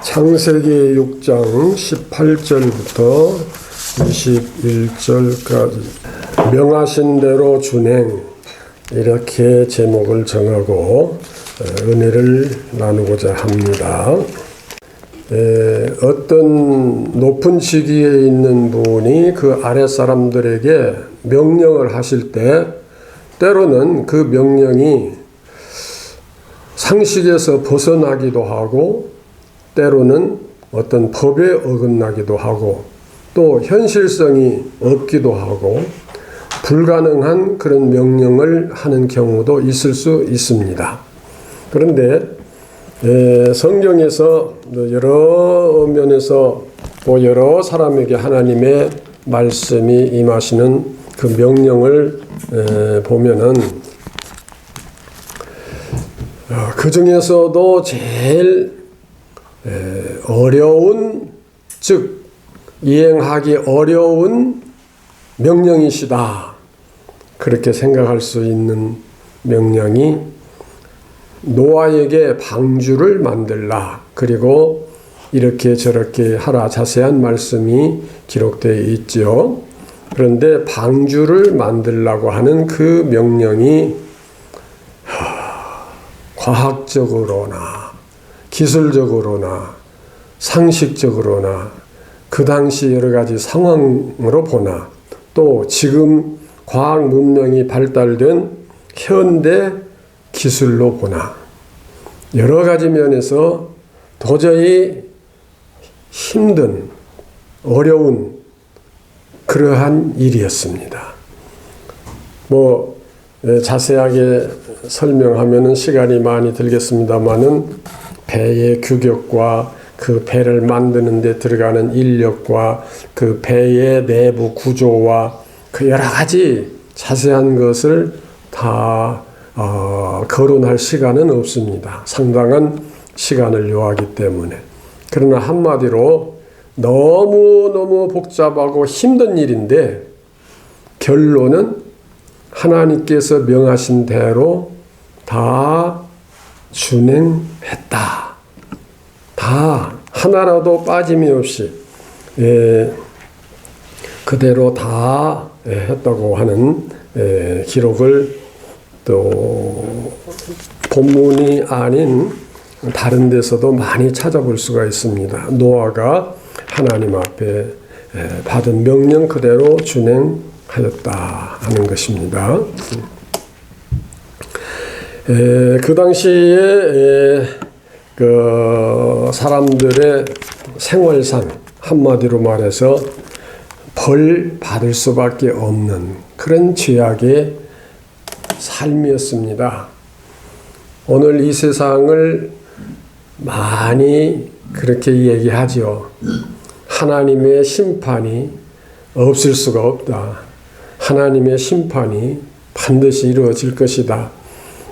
창세기 6장 18절부터 21절까지 명하신 대로 준행, 이렇게 제목을 정하고 은혜를 나누고자 합니다. 어떤 높은 직위에 있는 분이 그 아래 사람들에게 명령을 하실 때 때로는 그 명령이 상식에서 벗어나기도 하고 때로는 어떤 법에 어긋나기도 하고 또 현실성이 없기도 하고 불가능한 그런 명령을 하는 경우도 있을 수 있습니다. 그런데 성경에서 여러 면에서 또 여러 사람에게 하나님의 말씀이 임하시는 그 명령을 보면은 그 중에서도 제일 어려운, 즉 이행하기 어려운 명령이시다, 그렇게 생각할 수 있는 명령이 노아에게 방주를 만들라, 그리고 이렇게 저렇게 하라, 자세한 말씀이 기록되어 있죠. 그런데 방주를 만들라고 하는 그 명령이 과학적으로나 기술적으로나 상식적으로나 그 당시 여러 가지 상황으로 보나 또 지금 과학 문명이 발달된 현대 기술로 보나 여러 가지 면에서 도저히 힘든 어려운 그러한 일이었습니다. 자세하게 설명하면은 시간이 많이 들겠습니다만은 배의 규격과 그 배를 만드는 데 들어가는 인력과 그 배의 내부 구조와 그 여러 가지 자세한 것을 다 거론할 시간은 없습니다. 상당한 시간을 요하기 때문에. 그러나 한마디로 너무너무 복잡하고 힘든 일인데 결론은 하나님께서 명하신 대로 다 준행했다. 다 하나라도 빠짐이 없이 그대로 다 했다고 하는 기록을 또 본문이 아닌 다른 데서도 많이 찾아볼 수가 있습니다. 노아가 하나님 앞에 받은 명령 그대로 준행하였다 하는 것입니다. 그 당시에 그 사람들의 생활상, 한마디로 말해서 벌 받을 수밖에 없는 그런 죄악의 삶이었습니다. 오늘 이 세상을 많이 그렇게 얘기하죠. 하나님의 심판이 없을 수가 없다. 하나님의 심판이 반드시 이루어질 것이다.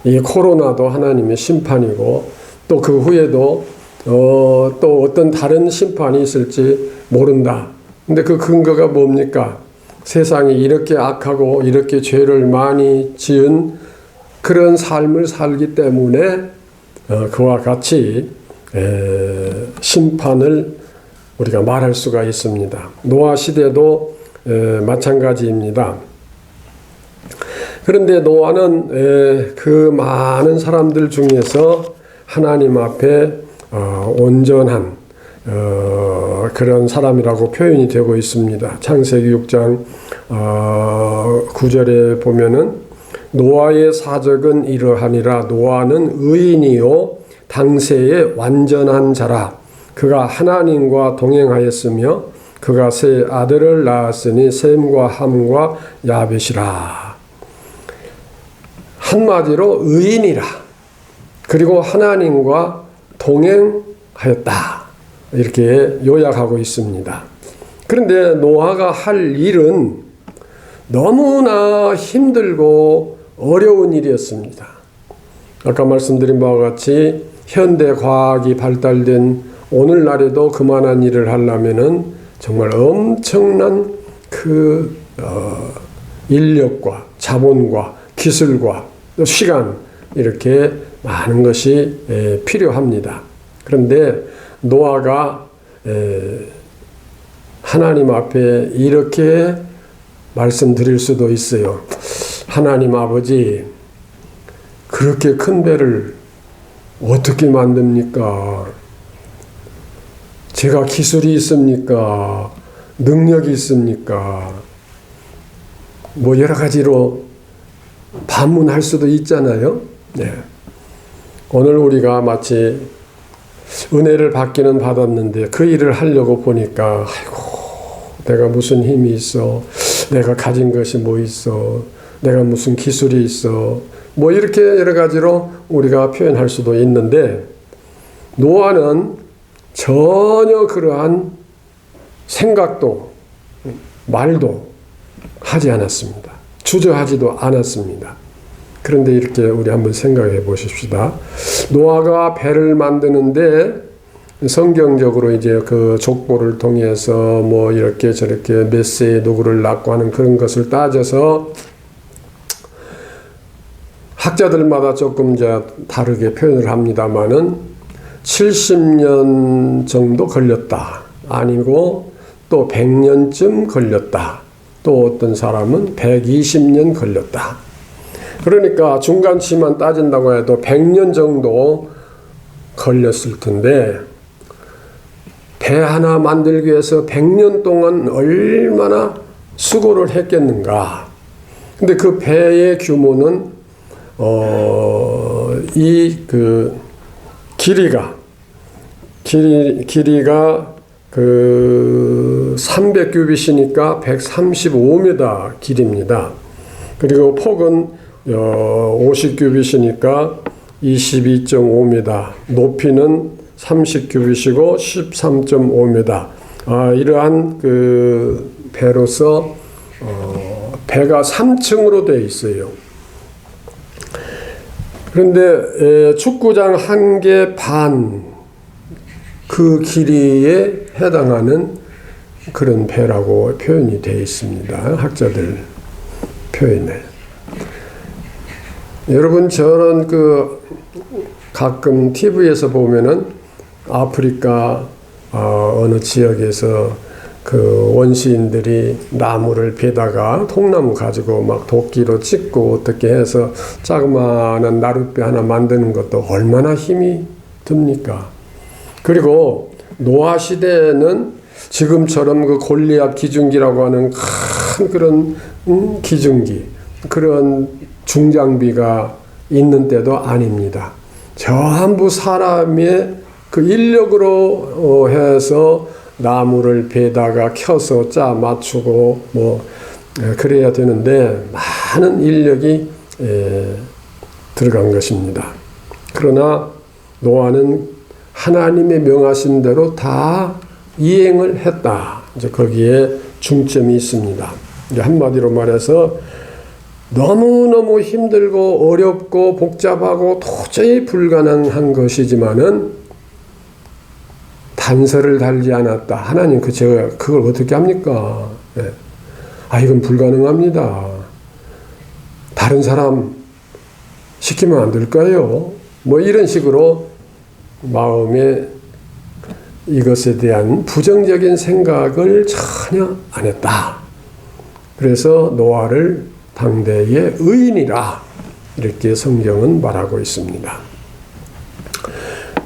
이 코로나도 하나님의 심판이고 또 그 후에도 또 어떤 다른 심판이 있을지 모른다. 근데 그 근거가 뭡니까? 세상이 이렇게 악하고 이렇게 죄를 많이 지은 그런 삶을 살기 때문에 그와 같이 심판을 우리가 말할 수가 있습니다. 노아 시대도 마찬가지입니다. 그런데 노아는 그 많은 사람들 중에서 하나님 앞에 온전한 그런 사람이라고 표현이 되고 있습니다. 창세기 6장 9절에 보면은 노아의 사적은 이러하니라. 노아는 의인이요 당세의 완전한 자라. 그가 하나님과 동행하였으며 그가 세 아들을 낳았으니 셈과 함과 야벳이라. 한마디로 의인이라. 그리고 하나님과 동행하였다. 이렇게 요약하고 있습니다. 그런데 노아가 할 일은 너무나 힘들고 어려운 일이었습니다. 아까 말씀드린 바와 같이 현대 과학이 발달된 오늘날에도 그만한 일을 하려면은 정말 엄청난 그 인력과 자본과 기술과 또 시간, 이렇게 많은 것이 필요합니다. 그런데 노아가 하나님 앞에 이렇게 말씀드릴 수도 있어요. 하나님 아버지, 그렇게 큰 배를 어떻게 만듭니까? 제가 기술이 있습니까? 능력이 있습니까? 뭐 여러 가지로 반문할 수도 있잖아요. 네. 오늘 우리가 마치 은혜를 받기는 받았는데 그 일을 하려고 보니까 아이고, 내가 무슨 힘이 있어? 내가 가진 것이 뭐 있어? 내가 무슨 기술이 있어? 뭐 이렇게 여러 가지로 우리가 표현할 수도 있는데, 노아는 전혀 그러한 생각도 말도 하지 않았습니다. 주저하지도 않았습니다. 그런데 이렇게 우리 한번 생각해 보십시다. 노아가 배를 만드는데 성경적으로 이제 그 족보를 통해서 뭐 이렇게 저렇게 몇 세에 누구를 낳고 하는 그런 것을 따져서 학자들마다 조금 이제 다르게 표현을 합니다만은 70년 정도 걸렸다. 아니고 또 100년쯤 걸렸다. 또 어떤 사람은 120년 걸렸다. 그러니까 중간치만 따진다고 해도 100년 정도 걸렸을 텐데, 배 하나 만들기 위해서 100년 동안 얼마나 수고를 했겠는가. 근데 그 배의 규모는 길이가 그 300규빗이니까 135m 길입니다. 그리고 폭은 50규빗이니까 22.5m, 높이는 30규빗이고 13.5m. 이러한 그 배로서 배가 3층으로 되어 있어요. 그런데 축구장 1개 반 그 길이에 해당하는 그런 배라고 표현이 되어 있습니다. 학자들 표현에. 여러분, 저는 가끔 TV에서 보면은 아프리카 어느 지역에서 그 원시인들이 나무를 베다가 통나무 가지고 막 도끼로 찍고 어떻게 해서 자그마한 나룻배 하나 만드는 것도 얼마나 힘이 듭니까? 그리고 노아 시대에는 지금처럼 그 골리앗 기중기라고 하는 큰 그런 기중기, 그런 중장비가 있는 때도 아닙니다. 전부 사람의 그 인력으로 해서 나무를 베다가 켜서 짜 맞추고 뭐 그래야 되는데 많은 인력이 들어간 것입니다. 그러나 노아는 하나님의 명하신 대로 다 이행을 했다. 이제 거기에 중점이 있습니다. 이제 한마디로 말해서 너무너무 힘들고 어렵고 복잡하고 도저히 불가능한 것이지만은 단서를 달지 않았다. 하나님 제가 그걸 어떻게 합니까? 네. 이건 불가능합니다. 다른 사람 시키면 안 될까요? 뭐 이런 식으로 마음에 이것에 대한 부정적인 생각을 전혀 안 했다. 그래서 노아를 당대의 의인이라 이렇게 성경은 말하고 있습니다.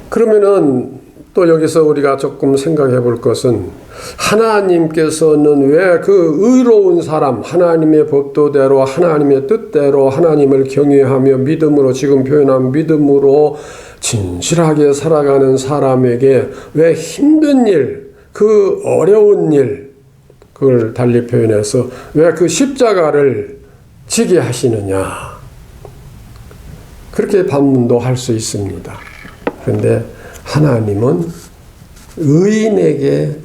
그러면은 또 여기서 우리가 조금 생각해 볼 것은, 하나님께서는 왜 그 의로운 사람, 하나님의 법도대로 하나님의 뜻대로 하나님을 경외하며 믿음으로, 지금 표현한 믿음으로 진실하게 살아가는 사람에게 왜 힘든 일, 그 어려운 일, 그걸 달리 표현해서 왜 그 십자가를 지게 하시느냐, 그렇게 반문도 할 수 있습니다. 그런데 하나님은 의인에게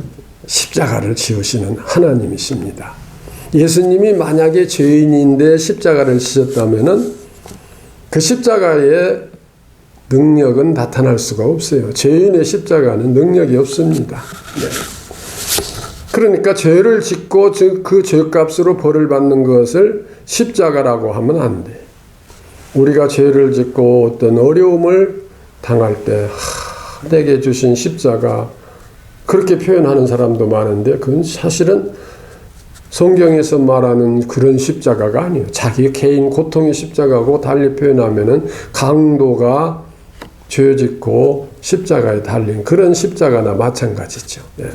십자가를 지으시는 하나님이십니다. 예수님이 만약에 죄인인데 십자가를 지셨다면은 그 십자가의 능력은 나타날 수가 없어요. 죄인의 십자가는 능력이 없습니다. 네. 그러니까 죄를 짓고 그 죄값으로 벌을 받는 것을 십자가라고 하면 안 돼. 우리가 죄를 짓고 어떤 어려움을 당할 때 내게 주신 십자가, 그렇게 표현하는 사람도 많은데 그건 사실은 성경에서 말하는 그런 십자가가 아니에요. 자기 개인 고통의 십자가고, 달리 표현하면은 강도가 죄 짓고 십자가에 달린 그런 십자가나 마찬가지죠. 예.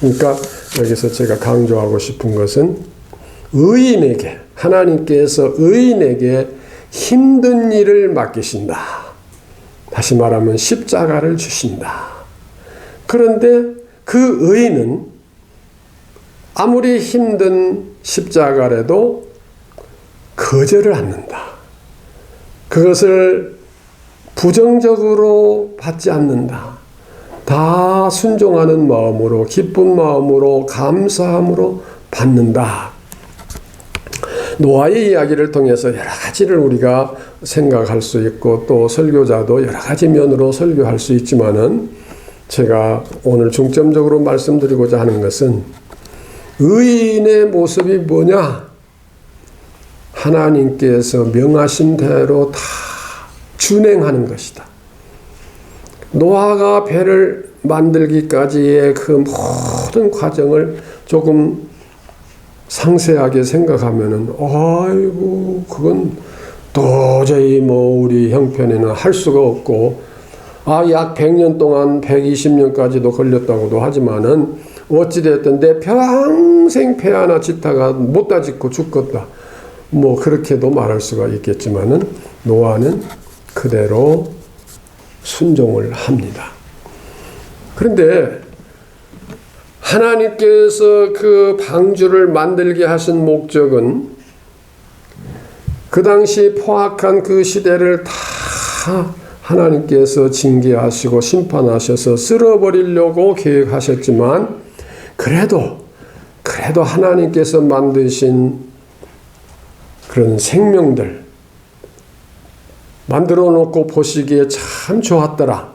그러니까 여기서 제가 강조하고 싶은 것은 의인에게, 하나님께서 의인에게 힘든 일을 맡기신다. 다시 말하면 십자가를 주신다. 그런데 그 의인은 아무리 힘든 십자가라도 거절을 않는다. 그것을 부정적으로 받지 않는다. 다 순종하는 마음으로, 기쁜 마음으로, 감사함으로 받는다. 노아의 이야기를 통해서 여러 가지를 우리가 생각할 수 있고, 또 설교자도 여러 가지 면으로 설교할 수 있지만은, 제가 오늘 중점적으로 말씀드리고자 하는 것은 의인의 모습이 뭐냐? 하나님께서 명하신 대로 다 준행하는 것이다. 노아가 배를 만들기까지의 그 모든 과정을 조금 상세하게 생각하면은, 아이고, 그건 도저히 우리 형편에는 할 수가 없고, 약 100년 동안 120년까지도 걸렸다고도 하지만은, 어찌됐든 내 평생 배 하나 짓다가 못 다 짓고 죽겠다. 그렇게도 말할 수가 있겠지만은, 노아는 그대로 순종을 합니다. 그런데 하나님께서 그 방주를 만들게 하신 목적은 그 당시 포악한 그 시대를 다 하나님께서 징계하시고 심판하셔서 쓸어버리려고 계획하셨지만, 그래도 하나님께서 만드신 그런 생명들 만들어 놓고 보시기에 참 좋았더라.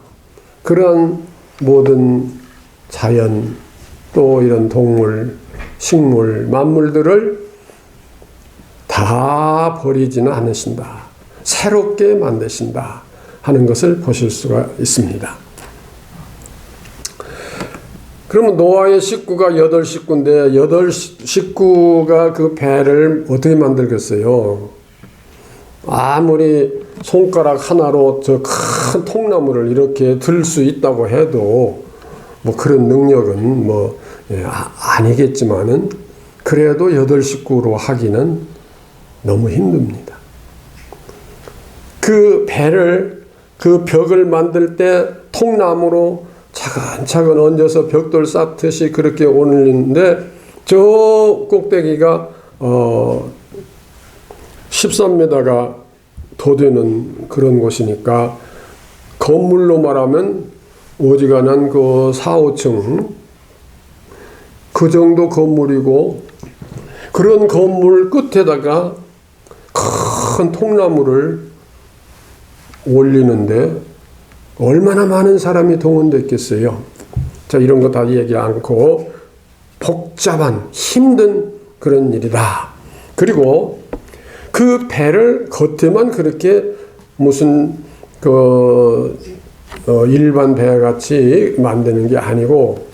그런 모든 자연, 또 이런 동물, 식물, 만물들을 다 버리지는 않으신다. 새롭게 만드신다 하는 것을 보실 수가 있습니다. 그러면 노아의 식구가 8식구인데 8식구가 그 배를 어떻게 만들겠어요? 아무리 손가락 하나로 저 큰 통나무를 이렇게 들 수 있다고 해도 그런 능력은 아니겠지만은, 그래도 8식구로 하기는 너무 힘듭니다. 그 배를, 그 벽을 만들 때 통나무로 차근차근 얹어서 벽돌 쌓듯이 그렇게 올리는데, 저 꼭대기가 13m가 더 되는 그런 곳이니까, 건물로 말하면 어지간한 그 4, 5층 그 정도 건물이고, 그런 건물 끝에다가 큰 통나무를 올리는데 얼마나 많은 사람이 동원됐겠어요. 자, 이런 거 다 얘기 않고 복잡한 힘든 그런 일이다. 그리고 그 배를 겉에만 그렇게 무슨 일반 배같이 만드는 게 아니고,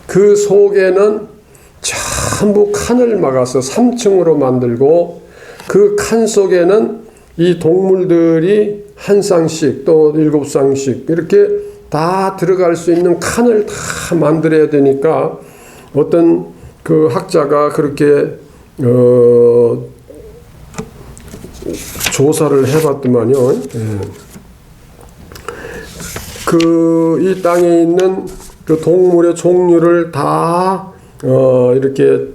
그 속에는 전부 칸을 막아서 3층으로 만들고, 그 칸 속에는 이 동물들이 한 쌍씩 또 7쌍씩 이렇게 다 들어갈 수 있는 칸을 다 만들어야 되니까, 어떤 그 학자가 그렇게 조사를 해봤더만요. 이 땅에 있는 그 동물의 종류를 다 이렇게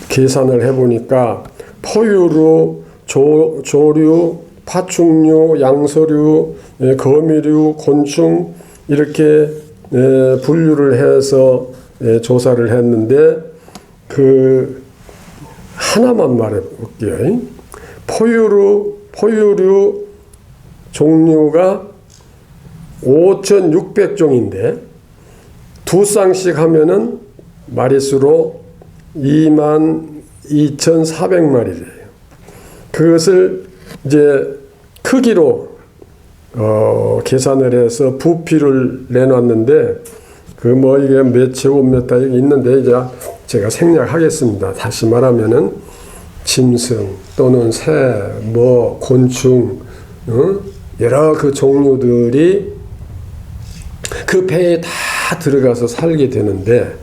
계산을 해보니까, 포유류, 조류, 파충류, 양서류, 거미류, 곤충 이렇게 분류를 해서 조사를 했는데, 그 하나만 말해볼게요. 포유류 종류가 5,600종인데 2쌍씩 하면은 마리수로 22,400마리래요. 그것을 이제 크기로 계산을 해서 부피를 내놨는데 그 뭐 이게 몇 제곱미터 있는데 이제 제가 생략하겠습니다. 다시 말하면은 짐승 또는 새, 뭐 곤충, 여러 그 종류들이 그 배에 다 들어가서 살게 되는데,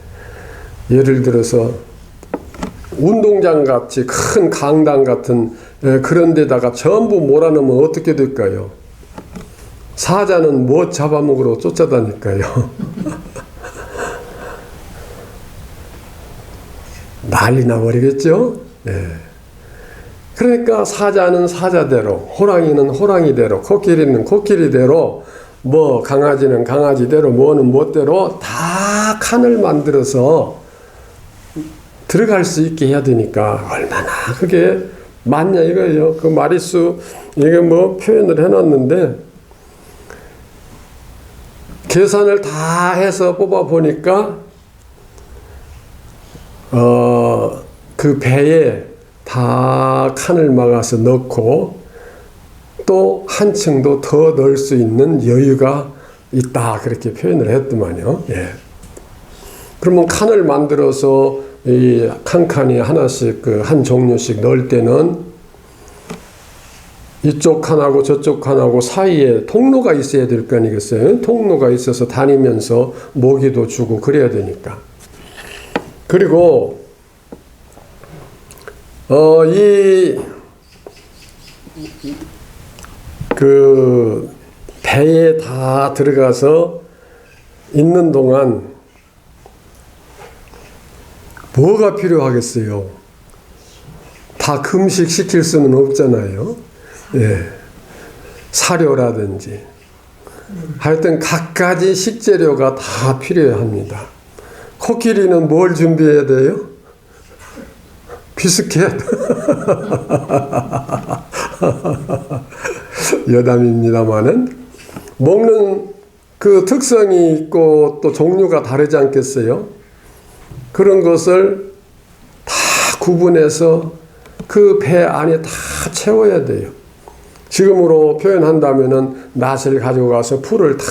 예를 들어서 운동장 같이 큰 강당 같은 그런 데다가 전부 몰아넣으면 어떻게 될까요? 사자는 뭐 잡아먹으러 쫓아다닐까요? 난리 나버리겠죠? 네. 그러니까 사자는 사자대로, 호랑이는 호랑이대로, 코끼리는 코끼리대로, 뭐 강아지는 강아지대로, 뭐는 뭐대로 다 칸을 만들어서 들어갈 수 있게 해야 되니까 얼마나 그게 많냐 이거예요. 그 마리수 이게 뭐 표현을 해놨는데 계산을 다 해서 뽑아 보니까 그 배에 다 칸을 막아서 넣고 또 한층도 더 넣을 수 있는 여유가 있다 그렇게 표현을 했더만요. 예. 그러면 칸을 만들어서 이 칸칸이 하나씩 그 한 종류씩 넣을 때는 이쪽 칸하고 저쪽 칸하고 사이에 통로가 있어야 될 거 아니겠어요? 통로가 있어서 다니면서 모기도 주고 그래야 되니까. 그리고 그 배에 다 들어가서 있는 동안 뭐가 필요하겠어요? 다 금식시킬 수는 없잖아요. 예. 사료라든지 하여튼 갖가지 식재료가 다 필요합니다. 코끼리는 뭘 준비해야 돼요? 비스켓. 여담입니다마는 먹는 그 특성이 있고 또 종류가 다르지 않겠어요? 그런 것을 다 구분해서 그 배 안에 다 채워야 돼요. 지금으로 표현한다면은 낫을 가지고 가서 풀을 다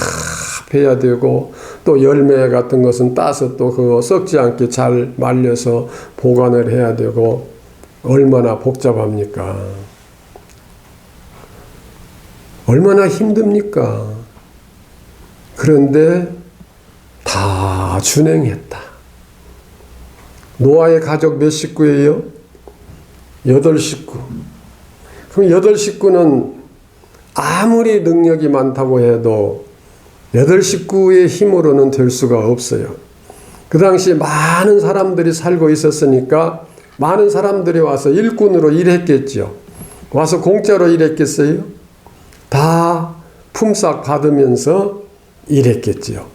베야 되고 또 열매 같은 것은 따서 또 그거 썩지 않게 잘 말려서 보관을 해야 되고 얼마나 복잡합니까? 얼마나 힘듭니까? 그런데 다 준행했다. 노아의 가족 몇 식구예요? 8식구. 그럼 8식구는 아무리 능력이 많다고 해도 8식구의 힘으로는 될 수가 없어요. 그 당시 많은 사람들이 살고 있었으니까 많은 사람들이 와서 일꾼으로 일했겠죠. 와서 공짜로 일했겠어요? 다 품삯 받으면서 일했겠지요.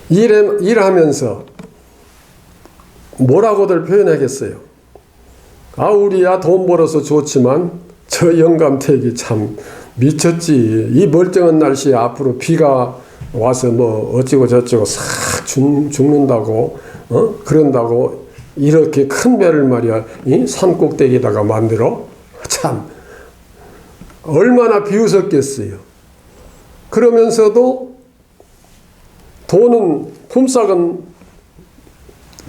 일하면서 뭐라고들 표현하겠어요? 아, 우리야 돈 벌어서 좋지만 저 영감택이 참 미쳤지. 이 멀쩡한 날씨에 앞으로 비가 와서 뭐 어찌고 저찌고 싹 죽는다고 그런다고 이렇게 큰 배를 말이야 이 산 꼭대기에다가 만들어? 참 얼마나 비웃었겠어요. 그러면서도 돈은 품삯은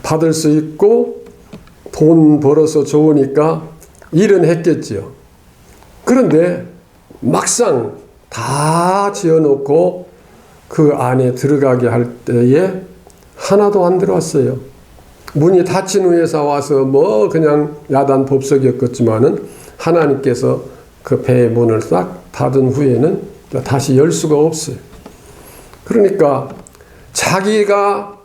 받을 수 있고 돈 벌어서 좋으니까 일은 했겠지요. 그런데 막상 다 지어놓고 그 안에 들어가게 할 때에 하나도 안 들어왔어요. 문이 닫힌 후에서 와서 뭐 그냥 야단 법석이었겠지만은 하나님께서 그 배의 문을 딱 닫은 후에는 다시 열 수가 없어요. 그러니까 자기가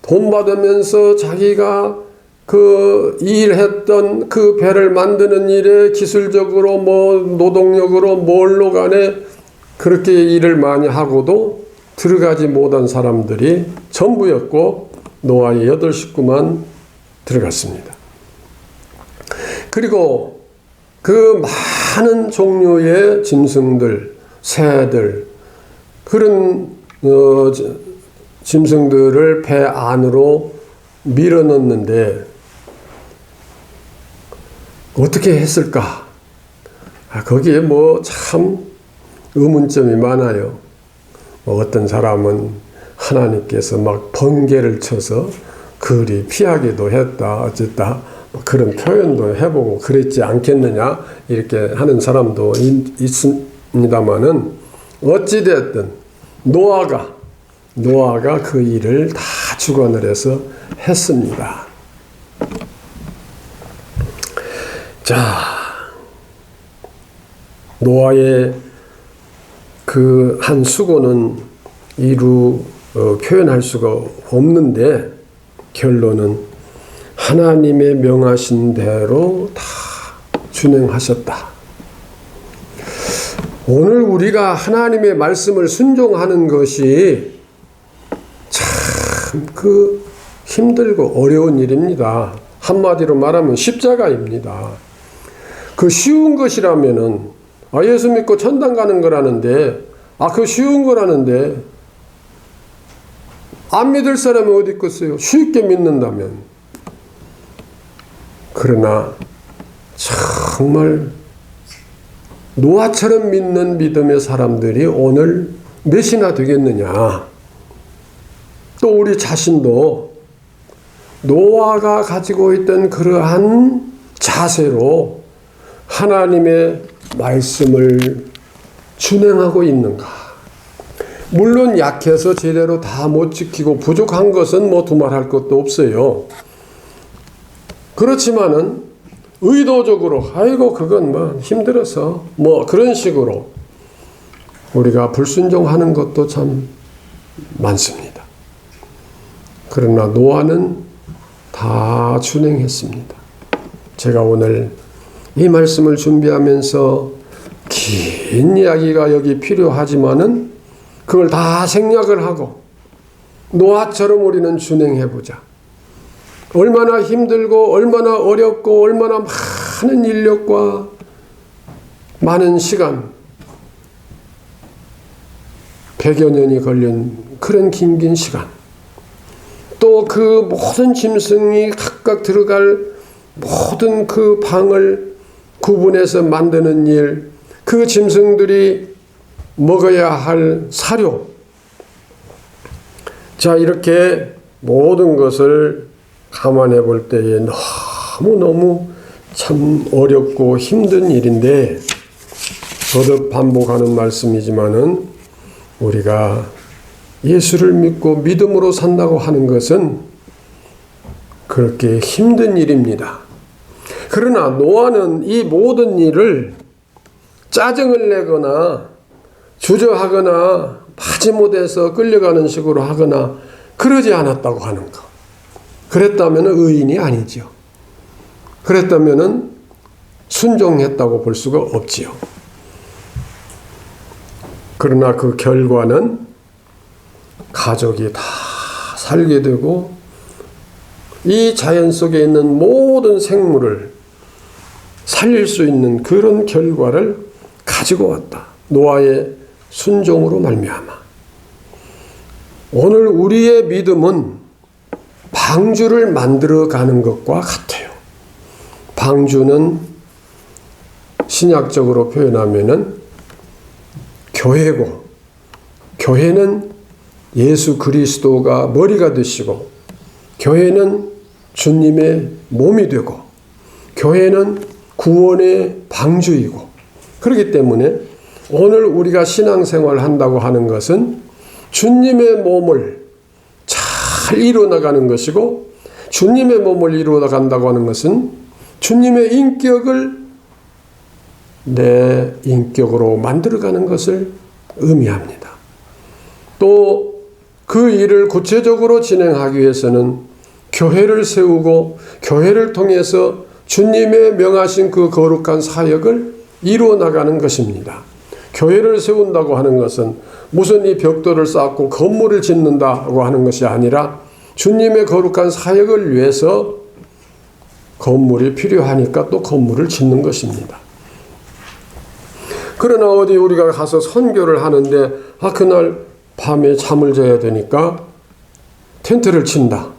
돈 받으면서 자기가 그 일했던 그 배를 만드는 일에 기술적으로 뭐 노동력으로 뭘로 간에 그렇게 일을 많이 하고도 들어가지 못한 사람들이 전부였고 노아의 8식구만 들어갔습니다. 그리고 그 많은 종류의 짐승들, 새들 그런 짐승들을 배 안으로 밀어넣는데 어떻게 했을까? 거기에 뭐 참 의문점이 많아요. 어떤 사람은 하나님께서 막 번개를 쳐서 그리 피하기도 했다, 어쨌다, 그런 표현도 해보고 그랬지 않겠느냐, 이렇게 하는 사람도 있습니다만은, 어찌되었든 노아가 그 일을 다 주관을 해서 했습니다. 자, 노아의 그 한 수고는 표현할 수가 없는데, 결론은 하나님의 명하신 대로 다 준행하셨다. 오늘 우리가 하나님의 말씀을 순종하는 것이 참 힘들고 어려운 일입니다. 한마디로 말하면 십자가입니다. 그 쉬운 것이라면은, 예수 믿고 천당 가는 거라는데, 그 쉬운 거라는데, 안 믿을 사람이 어디 있겠어요? 쉽게 믿는다면. 그러나 정말 노아처럼 믿는 믿음의 사람들이 오늘 몇이나 되겠느냐. 또 우리 자신도 노아가 가지고 있던 그러한 자세로 하나님의 말씀을 준행하고 있는가. 물론 약해서 제대로 다 못 지키고 부족한 것은 두말할 것도 없어요. 그렇지만은 의도적으로 그건 힘들어서 그런 식으로 우리가 불순종하는 것도 참 많습니다. 그러나 노아는 다 준행했습니다. 제가 오늘 이 말씀을 준비하면서 긴 이야기가 여기 필요하지만은 그걸 다 생략을 하고 노아처럼 우리는 준행해보자. 얼마나 힘들고 얼마나 어렵고 얼마나 많은 인력과 많은 시간, 100여 년이 걸린 그런 긴 시간, 또 그 모든 짐승이 각각 들어갈 모든 그 방을 구분해서 만드는 일, 그 짐승들이 먹어야 할 사료, 자, 이렇게 모든 것을 감안해 볼 때에 너무너무 참 어렵고 힘든 일인데, 거듭 반복하는 말씀이지만은 우리가 예수를 믿고 믿음으로 산다고 하는 것은 그렇게 힘든 일입니다. 그러나 노아는 이 모든 일을 짜증을 내거나 주저하거나 마지못해서 끌려가는 식으로 하거나 그러지 않았다고 하는 것. 그랬다면 의인이 아니죠. 그랬다면 순종했다고 볼 수가 없지요. 그러나 그 결과는 가족이 다 살게 되고 이 자연 속에 있는 모든 생물을 살릴 수 있는 그런 결과를 가지고 왔다. 노아의 순종으로 말미암아. 오늘 우리의 믿음은 방주를 만들어가는 것과 같아요. 방주는 신약적으로 표현하면은 교회고, 교회는 예수 그리스도가 머리가 되시고, 교회는 주님의 몸이 되고, 교회는 구원의 방주이고, 그렇기 때문에 오늘 우리가 신앙생활을 한다고 하는 것은 주님의 몸을 잘 이루어나가는 것이고, 주님의 몸을 이루어나간다고 하는 것은 주님의 인격을 내 인격으로 만들어가는 것을 의미합니다. 또 그 일을 구체적으로 진행하기 위해서는 교회를 세우고 교회를 통해서 주님의 명하신 그 거룩한 사역을 이루어 나가는 것입니다. 교회를 세운다고 하는 것은 무슨 이 벽돌을 쌓고 건물을 짓는다고 하는 것이 아니라 주님의 거룩한 사역을 위해서 건물이 필요하니까 또 건물을 짓는 것입니다. 그러나 어디 우리가 가서 선교를 하는데 그날 밤에 잠을 자야 되니까 텐트를 친다.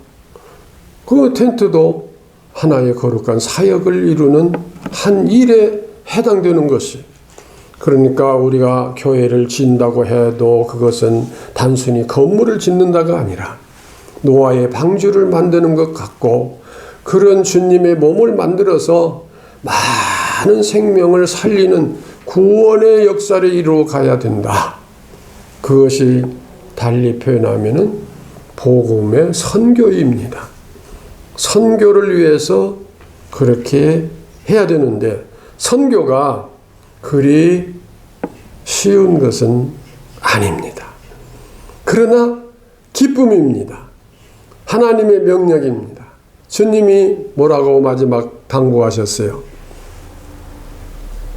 그 텐트도 하나의 거룩한 사역을 이루는 한 일에 해당되는 것이, 그러니까 우리가 교회를 짓는다고 해도 그것은 단순히 건물을 짓는다가 아니라 노아의 방주를 만드는 것 같고, 그런 주님의 몸을 만들어서 많은 생명을 살리는 구원의 역사를 이루어 가야 된다. 그것이 달리 표현하면은 복음의 선교입니다. 선교를 위해서 그렇게 해야 되는데, 선교가 그리 쉬운 것은 아닙니다. 그러나 기쁨입니다. 하나님의 명령입니다. 주님이 뭐라고 마지막 당부하셨어요?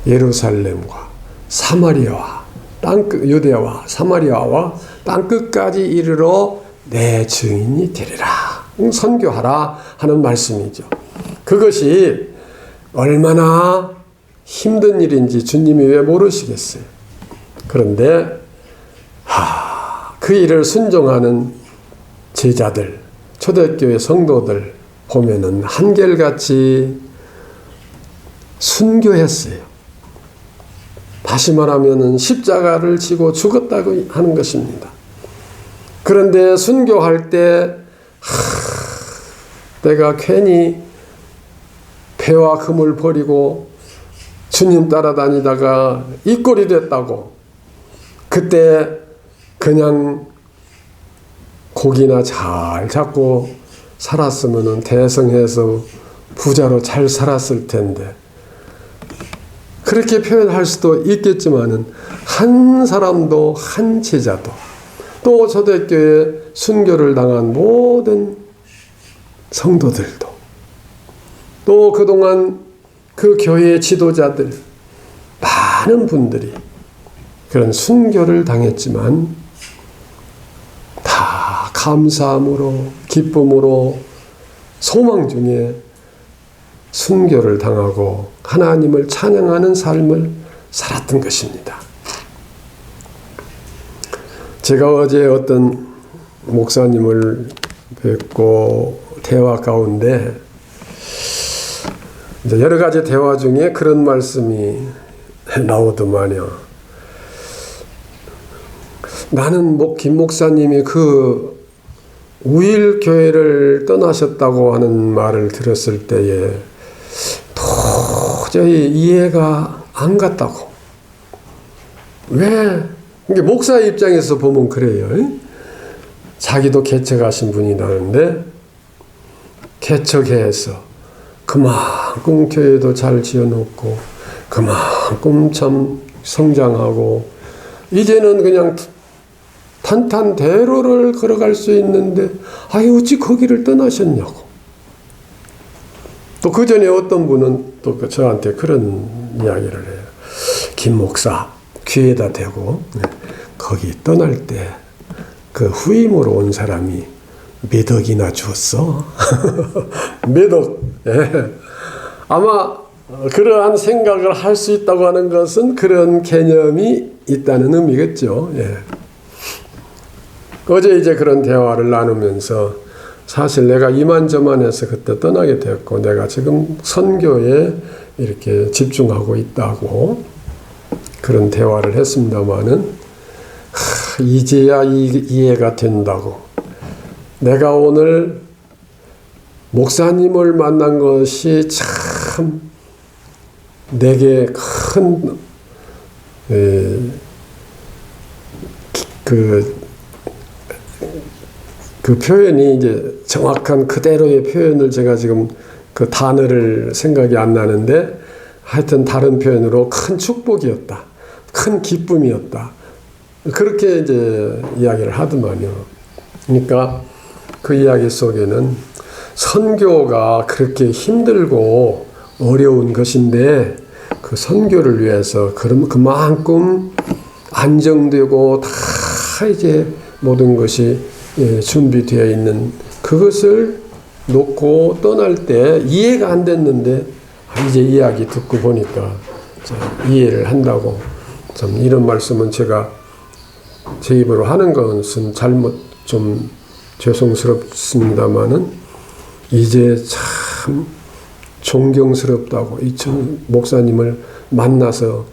예루살렘과 사마리아와 땅끝, 유대와 사마리아와 땅끝까지 이르러 내 증인이 되리라. 선교하라 하는 말씀이죠. 그것이 얼마나 힘든 일인지 주님이 왜 모르시겠어요? 그런데 그 일을 순종하는 제자들, 초대교회 성도들 보면은 한결같이 순교했어요. 다시 말하면은 십자가를 지고 죽었다고 하는 것입니다. 그런데 순교할 때 내가 괜히 배와 금을 버리고 주님 따라다니다가 이 꼴이 됐다고, 그때 그냥 고기나 잘 잡고 살았으면 대성해서 부자로 잘 살았을 텐데, 그렇게 표현할 수도 있겠지만은 한 사람도, 한 제자도, 또 초대교회 순교를 당한 모든 성도들도, 또 그동안 그 교회의 지도자들, 많은 분들이 그런 순교를 당했지만 다 감사함으로, 기쁨으로, 소망 중에 순교를 당하고 하나님을 찬양하는 삶을 살았던 것입니다. 제가 어제 어떤 목사님을 뵙고 대화 가운데 이제 여러 가지 대화 중에 그런 말씀이 나오더만요. 나는 김 목사님이 그 우일교회를 떠나셨다고 하는 말을 들었을 때에 도저히 이해가 안 갔다고. 왜? 이게 목사 입장에서 보면 그래요. 자기도 개척하신 분이라는데 개척해서 그만큼 교회도 잘 지어놓고 그만큼 참 성장하고 이제는 그냥 탄탄대로를 걸어갈 수 있는데 어찌 거기를 떠나셨냐고. 또 그 전에 어떤 분은 또 저한테 그런 이야기를 해요. 김 목사 귀에다 대고 거기 떠날 때 그 후임으로 온 사람이 몇 억이나 주었어? 몇 억. 예. 아마 그러한 생각을 할 수 있다고 하는 것은 그런 개념이 있다는 의미겠죠. 예. 어제 이제 그런 대화를 나누면서 사실 내가 이만저만해서 그때 떠나게 되었고 내가 지금 선교에 이렇게 집중하고 있다고 그런 대화를 했습니다마는 이제야 이해가 된다고. 내가 오늘 목사님을 만난 것이 참 내게 큰 그 표현이 이제 정확한 그대로의 표현을 제가 지금 그 단어를 생각이 안 나는데 하여튼 다른 표현으로 큰 축복이었다. 큰 기쁨이었다. 그렇게 이제 이야기를 하더만요. 그러니까 그 이야기 속에는 선교가 그렇게 힘들고 어려운 것인데 그 선교를 위해서 그만큼 안정되고 다 이제 모든 것이 준비되어 있는 그것을 놓고 떠날 때 이해가 안 됐는데 이제 이야기 듣고 보니까 이해를 한다고. 참 이런 말씀은 제가 제 입으로 하는 것은 좀 죄송스럽습니다만은 이제 참 존경스럽다고 이 목사님을 만나서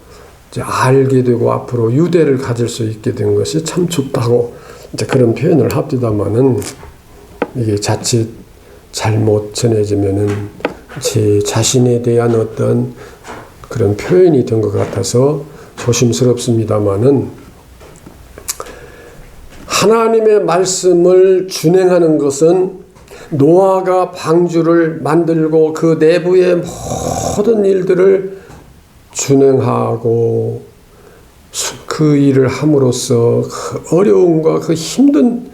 이제 알게 되고 앞으로 유대를 가질 수 있게 된 것이 참 좋다고 이제 그런 표현을 합디다마는 이게 자칫 잘못 전해지면은 제 자신에 대한 어떤 그런 표현이 된 것 같아서 조심스럽습니다마는 하나님의 말씀을 준행하는 것은 노아가 방주를 만들고 그 내부의 모든 일들을 준행하고 그 일을 함으로써 그 어려움과 그 힘든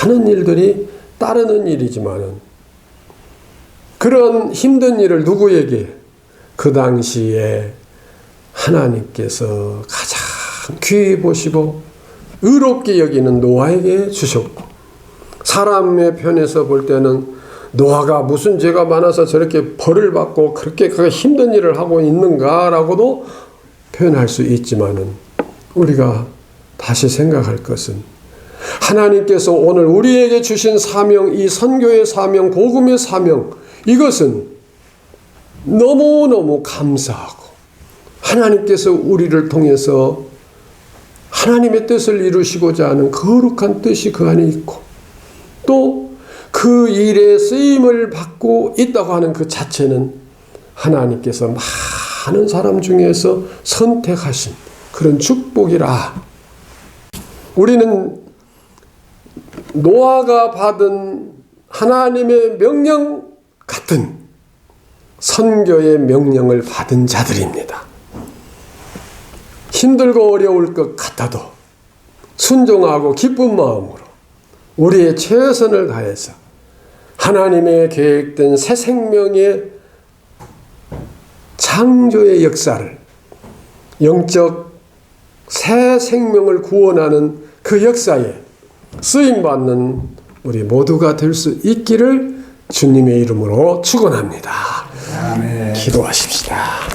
많은 일들이 따르는 일이지만은 그런 힘든 일을 누구에게 그 당시에 하나님께서 가장 귀히 보시고 의롭게 여기는 노아에게 주셨고 사람의 편에서 볼 때는 노아가 무슨 죄가 많아서 저렇게 벌을 받고 그렇게 그 힘든 일을 하고 있는가라고도 표현할 수 있지만은 우리가 다시 생각할 것은 하나님께서 오늘 우리에게 주신 사명, 이 선교의 사명, 복음의 사명, 이것은 너무너무 감사하고 하나님께서 우리를 통해서 하나님의 뜻을 이루시고자 하는 거룩한 뜻이 그 안에 있고 또 그 일에 쓰임을 받고 있다고 하는 그 자체는 하나님께서 많은 사람 중에서 선택하신 그런 축복이라. 우리는 노아가 받은 하나님의 명령 같은 선교의 명령을 받은 자들입니다. 힘들고 어려울 것 같아도 순종하고 기쁜 마음으로 우리의 최선을 다해서 하나님의 계획된 새 생명의 창조의 역사를 영적 새 생명을 구원하는 그 역사에 쓰임받는 우리 모두가 될 수 있기를 주님의 이름으로 축원합니다. 아멘. 기도하십시다.